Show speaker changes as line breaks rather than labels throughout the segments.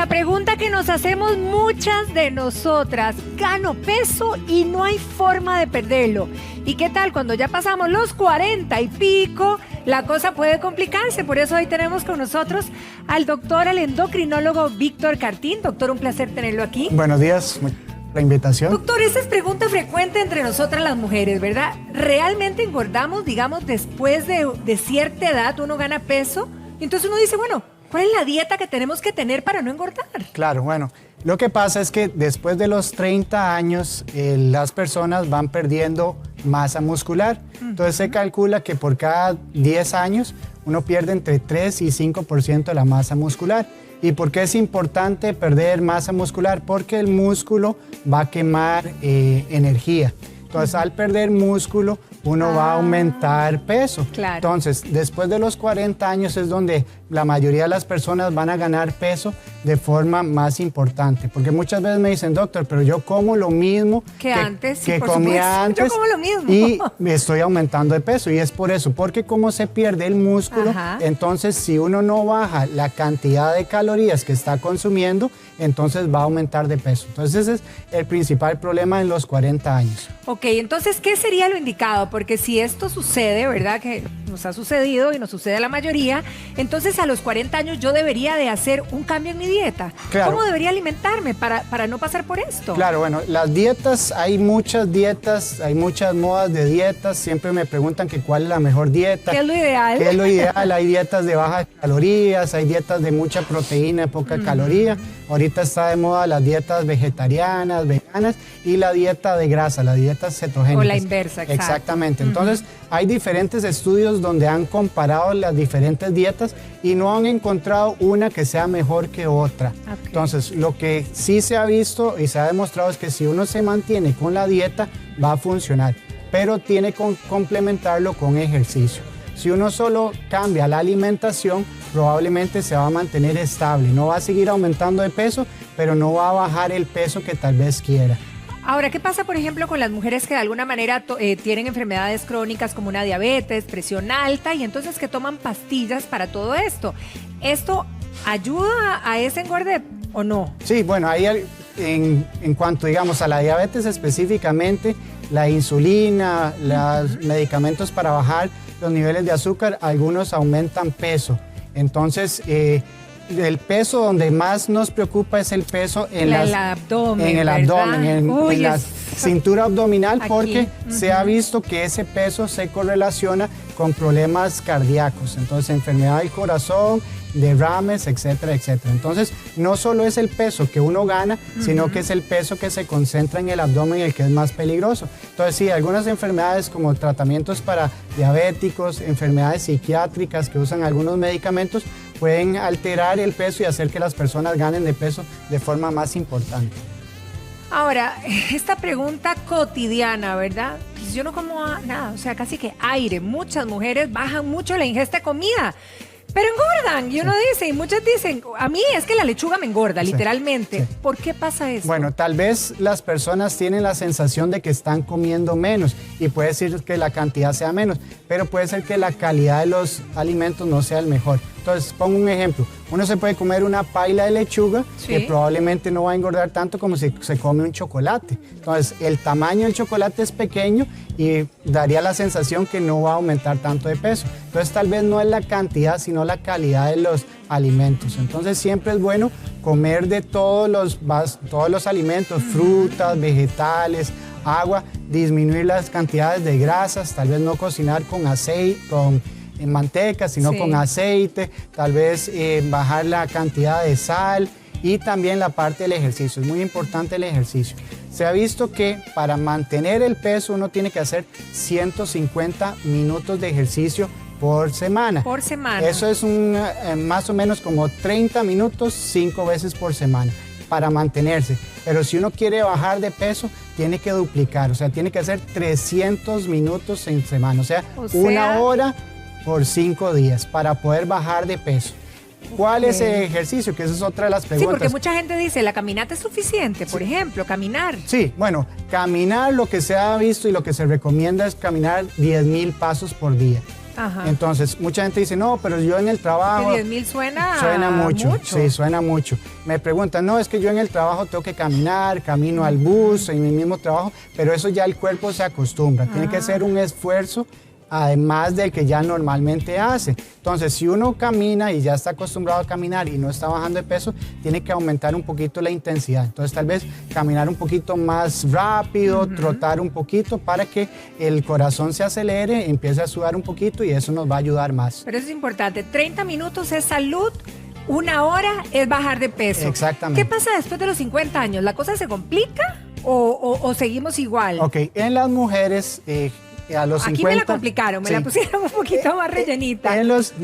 La pregunta que nos hacemos muchas de nosotras, gano peso y no hay forma de perderlo. ¿Y qué tal cuando ya pasamos los 40 y pico? La cosa puede complicarse, por eso hoy tenemos con nosotros al doctor, al endocrinólogo Víctor Cartín. Doctor, un placer tenerlo aquí.
Buenos días, la invitación.
Doctor, esa es pregunta frecuente entre nosotras las mujeres, ¿verdad? ¿Realmente engordamos, digamos, después de cierta edad, uno gana peso? Y entonces uno dice, bueno, ¿cuál es la dieta que tenemos que tener para no engordar?
Claro, bueno, lo que pasa es que después de los 30 años, las personas van perdiendo masa muscular. Entonces se calcula que por cada 10 años uno pierde entre 3 y 5% de la masa muscular. ¿Y por qué es importante perder masa muscular? Porque el músculo va a quemar energía. Entonces, al perder músculo, uno va a aumentar peso.
Claro.
Entonces, después de los 40 años es donde la mayoría de las personas van a ganar peso de forma más importante. Porque muchas veces me dicen, doctor, pero yo como lo mismo
que antes,
que comía antes.
Yo como lo mismo.
Y me estoy aumentando de peso. Y es por eso, porque como se pierde el músculo, entonces si uno no baja la cantidad de calorías que está consumiendo, entonces va a aumentar de peso. Entonces ese es el principal problema en los 40 años.
Ok, entonces, ¿qué sería lo indicado? Porque si esto sucede, ¿verdad? Que nos ha sucedido y nos sucede a la mayoría, entonces a los 40 años yo debería de hacer un cambio en mi dieta.
Claro.
¿Cómo debería alimentarme para no pasar por esto?
Claro, bueno, las dietas, hay muchas dietas, hay muchas modas de dietas. Siempre me preguntan que cuál es la mejor dieta.
¿Qué es lo ideal?
¿Qué es lo ideal? Hay dietas de bajas calorías, hay dietas de mucha proteína, poca caloría. Ahorita está de moda las dietas vegetarianas, veganas y la dieta de grasa, la dieta cetogénica.
O la inversa, exacto.
Exactamente. Entonces, hay diferentes estudios donde han comparado las diferentes dietas y no han encontrado una que sea mejor que otra.
Okay.
Entonces, lo que sí se ha visto y se ha demostrado es que si uno se mantiene con la dieta, va a funcionar, pero tiene que complementarlo con ejercicio. Si uno solo cambia la alimentación, probablemente se va a mantener estable. No va a seguir aumentando de peso, pero no va a bajar el peso que tal vez quiera.
Ahora, ¿qué pasa, por ejemplo, con las mujeres que de alguna manera tienen enfermedades crónicas como una diabetes, presión alta y entonces que toman pastillas para todo esto? ¿Esto ayuda a ese engorde o no?
Sí, bueno, ahí en cuanto, digamos, a la diabetes específicamente, la insulina, los medicamentos para bajar los niveles de azúcar, algunos aumentan peso. Entonces, el peso donde más nos preocupa es el peso en el abdomen, en la cintura abdominal,
aquí,
porque se ha visto que ese peso se correlaciona con problemas cardíacos, entonces enfermedad del corazón, derrames, etcétera, etcétera. Entonces, no solo es el peso que uno gana, sino que es el peso que se concentra en el abdomen, el que es más peligroso. Entonces, sí, algunas enfermedades como tratamientos para diabéticos, enfermedades psiquiátricas que usan algunos medicamentos, pueden alterar el peso y hacer que las personas ganen de peso de forma más importante.
Ahora, esta pregunta cotidiana, ¿verdad? Pues yo no como nada, o sea, casi que aire. Muchas mujeres bajan mucho la ingesta de comida, pero engordan. Y uno dice, y muchas dicen, a mí es que la lechuga me engorda, literalmente.
Sí.
¿Por qué pasa eso?
Bueno, tal vez las personas tienen la sensación de que están comiendo menos y puede ser que la cantidad sea menos, pero puede ser que la calidad de los alimentos no sea el mejor. Entonces, pongo un ejemplo. Uno se puede comer una paila de lechuga que probablemente no va a engordar tanto como si se come un chocolate. Entonces, el tamaño del chocolate es pequeño y daría la sensación que no va a aumentar tanto de peso. Entonces, tal vez no es la cantidad, sino la calidad de los alimentos. Entonces, siempre es bueno comer de todos los alimentos, frutas, vegetales, agua, disminuir las cantidades de grasas, tal vez no cocinar con aceite, en manteca, sino con aceite, tal vez bajar la cantidad de sal y también la parte del ejercicio. Es muy importante el ejercicio. Se ha visto que para mantener el peso uno tiene que hacer 150 minutos de ejercicio por semana.
Por semana.
Eso es más o menos como 30 minutos 5 veces por semana para mantenerse. Pero si uno quiere bajar de peso, tiene que duplicar, o sea, tiene que hacer 300 minutos en semana, o sea, una hora por 5 días para poder bajar de peso. ¿Cuál es el ejercicio? Que esa es otra de las preguntas.
Sí, porque mucha gente dice, ¿la caminata es suficiente? Por ejemplo, caminar.
Sí, bueno, caminar, lo que se ha visto y lo que se recomienda es caminar 10,000 pasos por día.
Ajá.
Entonces, mucha gente dice, no, pero yo en el trabajo...
Que 10.000
suena mucho. Sí, suena mucho. Me preguntan, no, es que yo en el trabajo tengo que caminar, camino al bus, en mi mismo trabajo, pero eso ya el cuerpo se acostumbra. Tiene que ser un esfuerzo además del que ya normalmente hace. Entonces, si uno camina y ya está acostumbrado a caminar y no está bajando de peso, tiene que aumentar un poquito la intensidad. Entonces, tal vez caminar un poquito más rápido, trotar un poquito para que el corazón se acelere, empiece a sudar un poquito y eso nos va a ayudar más.
Pero eso es importante. 30 minutos es salud. 1 hora es bajar de peso.
Exactamente.
¿Qué pasa después de los 50 años? ¿La cosa se complica o seguimos igual?
Ok, en las mujeres... a los
Aquí
50,
me la complicaron, me la pusieron un poquito más rellenita.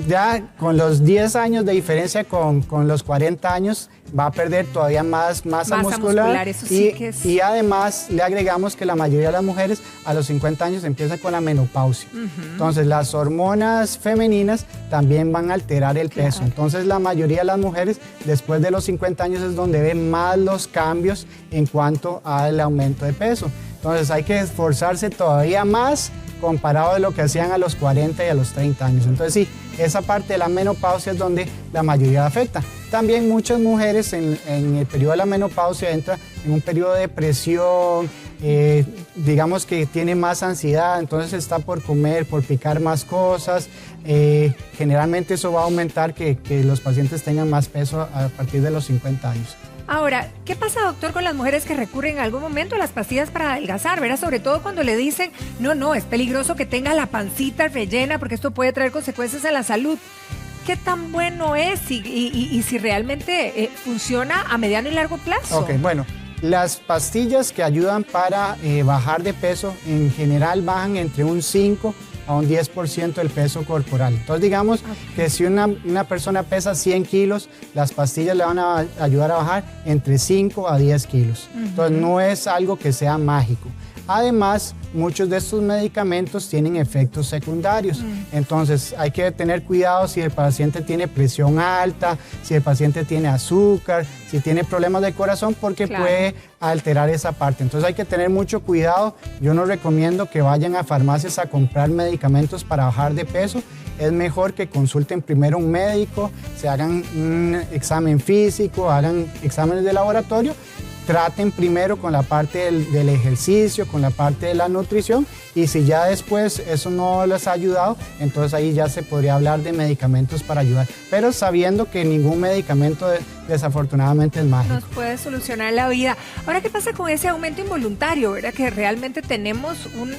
Ya con los 10 años de diferencia con los 40 años va a perder todavía más masa muscular.
Eso sí que es...
y además le agregamos que la mayoría de las mujeres a los 50 años empiezan con la menopausia. Entonces las hormonas femeninas también van a alterar el peso. Entonces la mayoría de las mujeres después de los 50 años es donde ven más los cambios en cuanto al aumento de peso. Entonces hay que esforzarse todavía más comparado de lo que hacían a los 40 y a los 30 años. Entonces sí, esa parte de la menopausia es donde la mayoría afecta. También muchas mujeres en el periodo de la menopausia entran en un periodo de depresión, digamos que tiene más ansiedad, entonces está por comer, por picar más cosas. Generalmente eso va a aumentar que los pacientes tengan más peso a partir de los 50 años.
Ahora, ¿qué pasa, doctor, con las mujeres que recurren en algún momento a las pastillas para adelgazar? ¿Verdad? Sobre todo cuando le dicen, no, es peligroso que tenga la pancita rellena porque esto puede traer consecuencias a la salud. ¿Qué tan bueno es y si realmente funciona a mediano y largo plazo?
Ok, bueno, las pastillas que ayudan para bajar de peso en general bajan entre un 5 a un 10% del peso corporal. Entonces digamos que si una persona pesa 100 kilos, las pastillas le van a ayudar a bajar entre 5 a 10 kilos. Entonces no es algo que sea mágico. Además, muchos de estos medicamentos tienen efectos secundarios. Entonces hay que tener cuidado si el paciente tiene presión alta, si el paciente tiene azúcar, si tiene problemas de corazón, porque puede alterar esa parte. Entonces hay que tener mucho cuidado. Yo no recomiendo que vayan a farmacias a comprar medicamentos para bajar de peso. Es mejor que consulten primero a un médico, se hagan un examen físico, hagan exámenes de laboratorio. Traten primero con la parte del ejercicio, con la parte de la nutrición, y si ya después eso no les ha ayudado, entonces ahí ya se podría hablar de medicamentos para ayudar, pero sabiendo que ningún medicamento desafortunadamente es mágico.
Nos puede solucionar la vida. Ahora, ¿qué pasa con ese aumento involuntario, verdad? Que realmente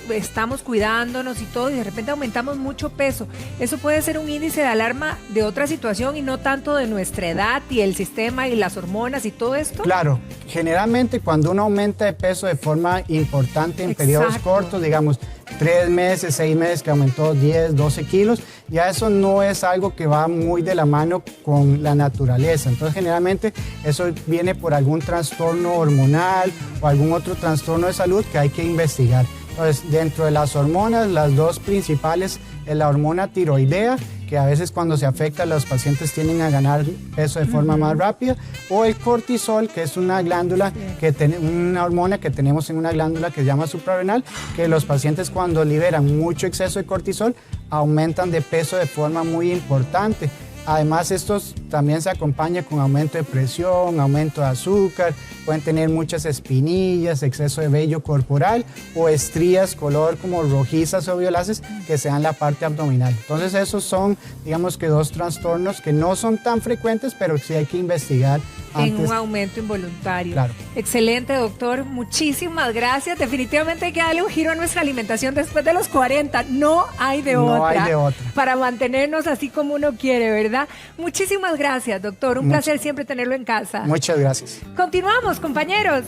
estamos cuidándonos y todo, y de repente aumentamos mucho peso. Eso puede ser un índice de alarma de otra situación y no tanto de nuestra edad y el sistema y las hormonas y todo esto.
Claro, generalmente cuando uno aumenta de peso de forma importante en periodos cortos, digamos 3 meses, 6 meses, que aumentó 10, 12 kilos, ya eso no es algo que va muy de la mano con la naturaleza. Entonces generalmente eso viene por algún trastorno hormonal o algún otro trastorno de salud que hay que investigar. Entonces, dentro de las hormonas, las dos principales es la hormona tiroidea, que a veces cuando se afecta los pacientes tienden a ganar peso de forma más rápida, o el cortisol, que es una glándula, una hormona que tenemos en una glándula que se llama suprarrenal, que los pacientes cuando liberan mucho exceso de cortisol aumentan de peso de forma muy importante. Además, estos también se acompañan con aumento de presión, aumento de azúcar, pueden tener muchas espinillas, exceso de vello corporal o estrías color como rojizas o violáceas que sean la parte abdominal. Entonces, esos son, digamos que 2 trastornos que no son tan frecuentes, pero sí hay que investigar antes.
En un aumento involuntario.
Claro.
Excelente, doctor. Muchísimas gracias. Definitivamente hay que darle un giro a nuestra alimentación después de los 40. No hay de otra.
No hay de otra.
Para mantenernos así como uno quiere, ¿verdad? Muchísimas gracias, doctor. Un placer siempre tenerlo en casa.
Muchas gracias.
Continuamos, compañeros.